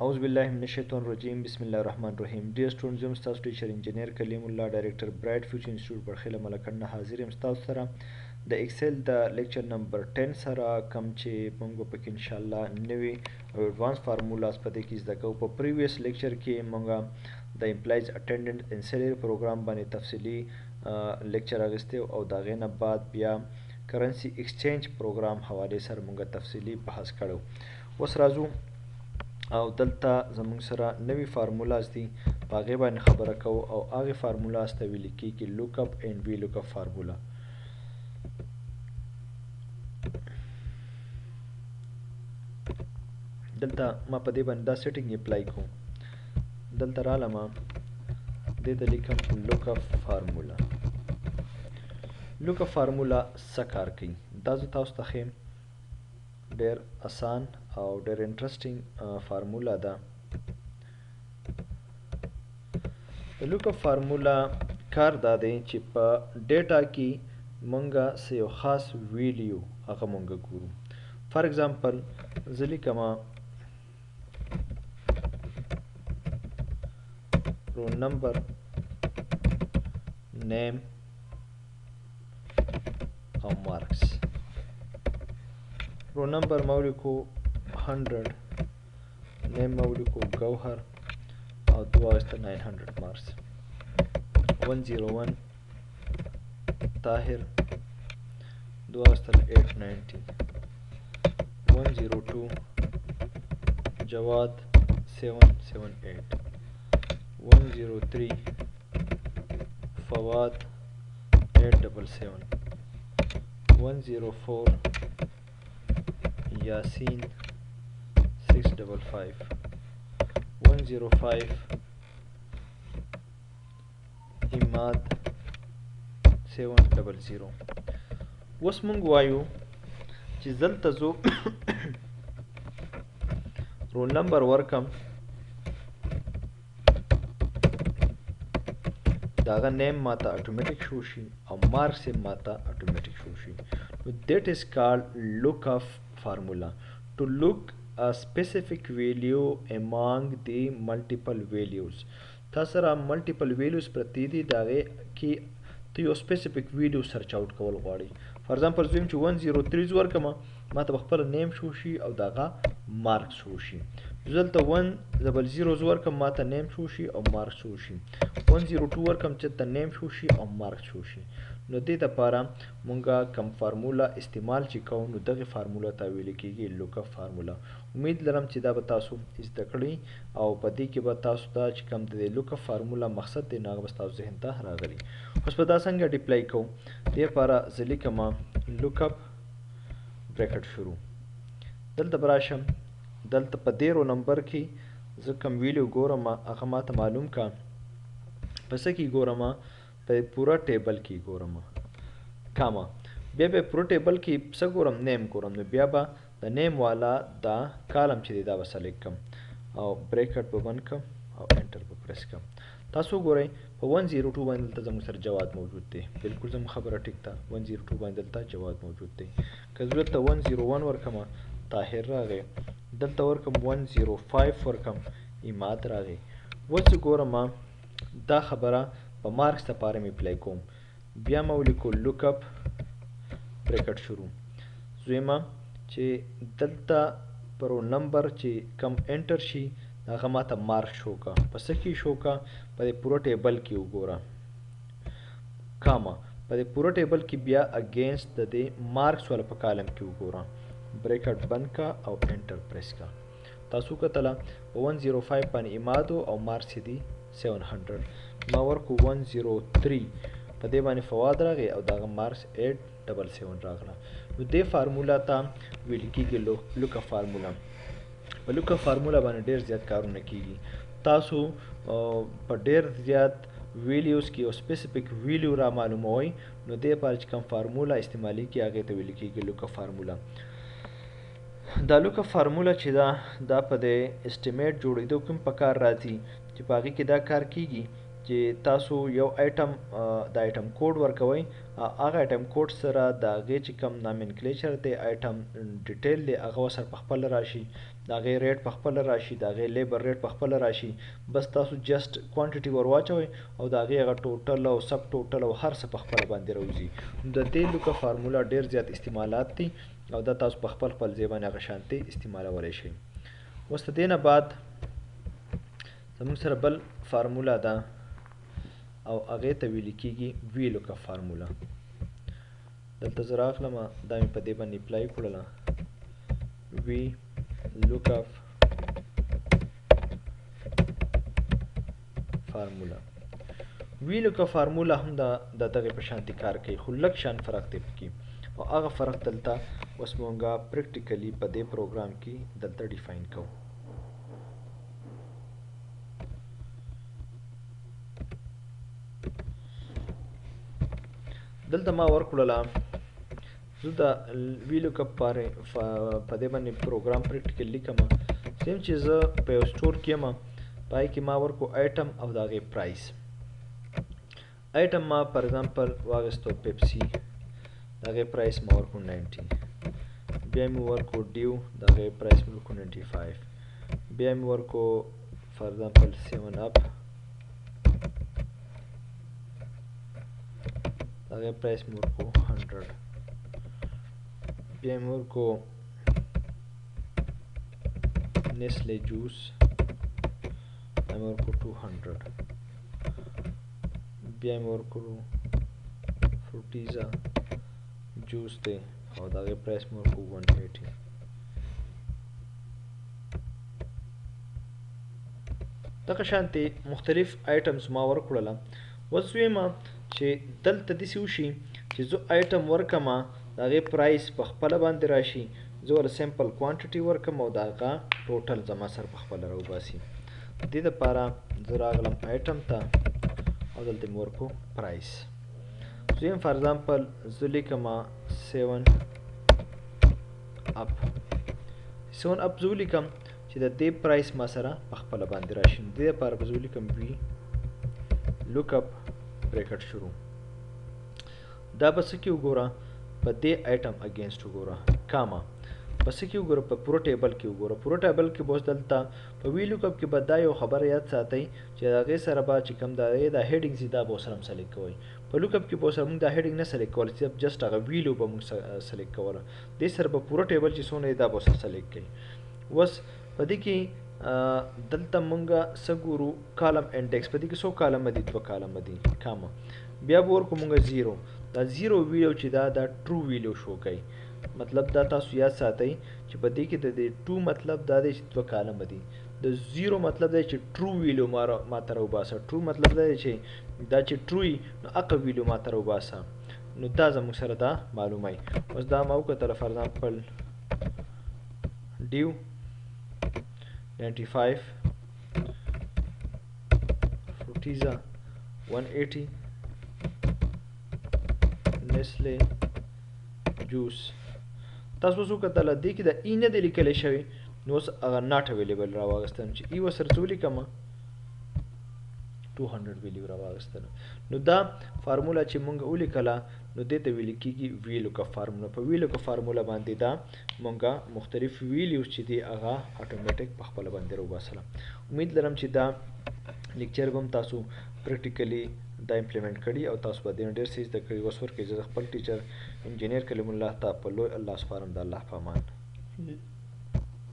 اعوذ بالله من الشیطان الرجیم بسم الله الرحمن الرحیم. ډیر سټوډنټس یم ستاسو ټیچر انجینیر کلیم الله ډایرکټر برایټ فیوچر انسټیټیوټ برخیله ملکنډ حاضر یم ستاسو سره د ایکسل د لیکچر نمبر 10 سره کوم چې موږ پکې ان شاء الله نوې او ایڈوانس فارمولاز په دې کې زده کوو. په پریویس لیکچر کې موږ د امپلایز اټینډنس اینڈ سیلری پروګرام باندې تفصیلی لیکچر اغسته او دا غینه بعد بیا کرنسی ایکسچینج پروګرام حواله سره موږ تفصیلی بحث کړو. اوس راځو او دلته زموږ سره نوې فارمولاز دي په هغې باندې خبره کوو او هغې فارمولاز ته ویل کېږي لوک اپ اینډ وی لوک اپ فارمولا. دلته ما په دې باندې دا سیټینګ اپلای کوم. دلته رالم دې ته لیکم لوک اپ فارمولا. لوک اپ فارمولا څه کار کوي دا زه تاسو ته ښیم. ډېر آسان او ډېر انټرسټینګ فارمولا ده. د لوک اپ فارمولا کار دا دی چې په ډیټا کې مونږه څه یو خاص ویلیو هغه مونږه ګورو. فار ایگزامپل زه لیکم رول نمبر نیم او مارکس. رول نمبر مولیکو 100 نیم مولیکو گوهر او دواسته 900 مارکس. 101 طاهر دواسته 890. 102 جواد 778. 103 فواد 877. 104 یاسین 655. 105 اماد 700. اوس مونږ وایو چې دلته زه رول نمبر ورکم داغه نیم ماته اتوماتیک شو شي او مارکس یې ماته اتوماتیک شو شي. نو دیٹ از کالډ لوک اپ formula to look a specific value among the multiple values. تاسو سره multiple values پرتی دي داغه کې ته یو specific value سرچ آوټ کول غواړي. فار ایگزامپل زویم چې 103 ورکم ما ته خپل نیم شو شي او داغه مارک شو شي. دلته 100 ورکم ما ته نیم شو شي او مارک شو شي. 102 ورکم چې ته نیم شو شي او مارک شو شي. نو دې لپاره مونږه کوم فارمولا استعمال چې کوو نو دغه فارمولا ته ویل کېږي لوک اپ فارمولا. امید لرم چې دا به تاسو زده کړئ او په دې کې به تاسو ته چې کوم د لوک اپ فارمولا مقصد دی نو هغه به تاسو ذهن ته راغلی. اوس په دا څنګه ډیپلای کوو دې لپاره زه لیکم لوک اپ بریکټ شروع. دلته به راشم دلته په دې رو نمبر کې زه کوم ویلیو ګورم هغه ماته معلوم کا په څه کې ګورم په پورا ټیبل کې ګورم کاما بیا به پورا ټیبل کې څه ګورم نیم ګورم. نو بیا به د نیم والا دا کالم چې دی دا به سلیکټ کم او بریکټ به بند کم او انټر به پریس کم. تاسو ګورئ په 102 باندې دلته زموږ سره جواد موجود دی. بالکل زموږ خبره ټیک ده. 102 باندې دلته جواد موجود دی. که زه دلته 101 ورکم طاهر راغی. دلته ورکم 105 ورکم اماد راغی. اوس ګورم دا خبره په مارکس لپاره مې اپلای کوم. بیا مې ولیکو لوک اپ بریکټ شروع. زویمه چې دلته پر نمبر چې کم انټر شي هغه ماته مارک شو کا په څه کې شو کا په دې پوره ټیبل کې وګوره کاما په دې پوره ټیبل کې بیا اگینست د دې مارکس ول په کالم کې وګوره بریکټ بند کا او انټر پریس کا. تاسو کتله 105 باندې امادو او مارکس دی 700. ما ورکو 103 په دې باندې فواد راغی او دغه مارکس 877 راغله. نو دې فارمولا ته ویل کېږي لوک اپ فارمولا. په لوک اپ فارمولا باندې ډېر زیات کارونه کېږي. تاسو په ډېر زیات ویلیوز کې یو سپیسیفیک ویلیو را معلوموئ نو دې لپاره چې کوم فارمولا استعمالي کړي هغې ته ویل کېږي لوک اپ فارمولا. دا لوک اپ فارمولا چې دا په دې اسټیمیټ جوړېدو کې په کار راځي چې په هغې کې دا کار کېږي چې تاسو یو آیټم د آیټم کوډ ورکوئ هغه آیټم کوډ سره د هغې چې کوم نامنکلیچر دی آیټم ډیټیل دی هغه ورسره په خپله راشي. د هغې ریټ په خپله راشي، د هغې لیبر ریټ په خپله راشي، بس تاسو جسټ کوانټیټي ور واچوئ او د هغې هغه ټوټل او سب ټوټل او هر څه په خپله باندې راوځي. د دې لوکاپ فارمولا ډېر زیات استعمالات دي او دا تاسو په خپل ځای باندې هغه شانتې استعمالولی شئ. اوس د دې نه بعد زموږ سره بل فارمولا ده او هغې ته ویل کېږي وی لوکاپ فارمولا. دلته زه راغلم، دا مې په دې باندې اپلای کړله، وی لوکاپ فارمولا. وی لوکاپ فارمولا هم د دغې په شانتې کار کوي، خو لږ شان فرق دی پکې، او هغه فرق دلته اوس مونږه پریکټیکلی په دې پروګرام کې دلته ډیفاین کوو. دلته ما ورکړله زه د وی لوکاپ په دې باندې پروګرام پریکټیکل لیکم. سیم چې زه په یو سټور کې یم، په هغې کې ما ورکړو آیټم او د هغې پرایس. آیټم ما پر ایگزامپل واخیستو پیپسي، د هغې پرایس ما ورکړو 90، بیا مې ورکړو ډیو، د هغې پرایس مې ورکړو 95، بیا مې ورکړو فار ایگزامپل 7 اپ، د هغې پرایس مې ورکړو 100، بیا مې ورکړو نیسلې جوس، دا مې ورکړو 200، بیا مې ورکړو فروټیزا جوس دی او د هغې پرایس مې ورکړو 180. دغه شانتې مختلف آیټمز ما ورکړله. اوس ویمه چې دلته داسې وشي چې زه آیټم ورکمه، د هغې پرایس په خپله باندې راشي، زه ورله سمپل کوانټیټي ورکم او د هغه ټوټل زما سره په خپله راوباسي. د دې دپاره زه راغلم آیټم ته او دلته مې ورکړو پرایس. زه یم فار ایگزامپل زه لیکمه 7 اپ، 7 اپ زه ولیکم چې د دې پرایس ما سره په خپله باندې راشي. د دې دپاره به زه ولیکم وی لوکاپ بریکټ شروع. دا به څه کې وګوره، په دې آیټم اگینسټ وګوره، کاما په څه کې وګوره، په پوره ټیبل کې وګوره. پوره ټیبل کې به اوس دلته په وی لوکاپ کې به دا یو خبره یاد ساتئ چې د هغې سره به چې کوم د هغې دا هیډینګز دي دا به ورسره هم سلیکټ کوئ. په لوکاپ کې به ورسره مونږ دا هیډینګ نه سلیکټ کوله، صرف جسټ هغه ویلو به مونږ سلیکټ کوله. دې سره به پوره ټیبل چې څونه دی دا به ورسره سلیکټ کوي. اوس په دې کې دلته مونږه څه ګورو، کالم انډیکس، په دې کې څو کالمه دي؟ 2 کالمه دي، کاما. بیا به ورکړو مونږه 0، دا 0 ویلو چې دا ټرو ویلو شو کوي. مطلب دا تاسو یاد ساتئ چې په دې کې د دې 2 مطلب دا دی چې 2 کالمه دي، د 0 مطلب دی چې ټرو ویلو ما ته راوباسه، ټرو مطلب دا دی چې دا چې ټرو وي نو هغه ویلو ما ته راوباسه. نو دا زموږ سره دا معلوموي. اوس دا ما وکتله فار ایگزامپل ډیو 95، فروټیزا 180، نیسلې جوس. تاسو اوس وکتله دې کې د ای نه دی لیکلی شوی، نو اوس هغه ناټ اویلیبل راواغستم چې ای ورسره څه ولیکمه 200 ویلیو راواغستله. نو دا فارمولا چې مونږ ولیکله نو دې ته ویل کېږي وی لوکاپ فارمولا. په وی لوکاپ فارمولا باندې دا مونږه مختلف ویلیوز چې دي هغه اتوماتیک په خپله باندې راوباسله. امید لرم چې دا لیکچر به هم تاسو پریکټیکلی دا امپلیمنٹ کړي او تاسو به دې نه ډېر څه زده کړي. اوس ورکې زه خپل ټیچر انجینیر کلیم الله ته په لوی الله سپارم. د الله په امان.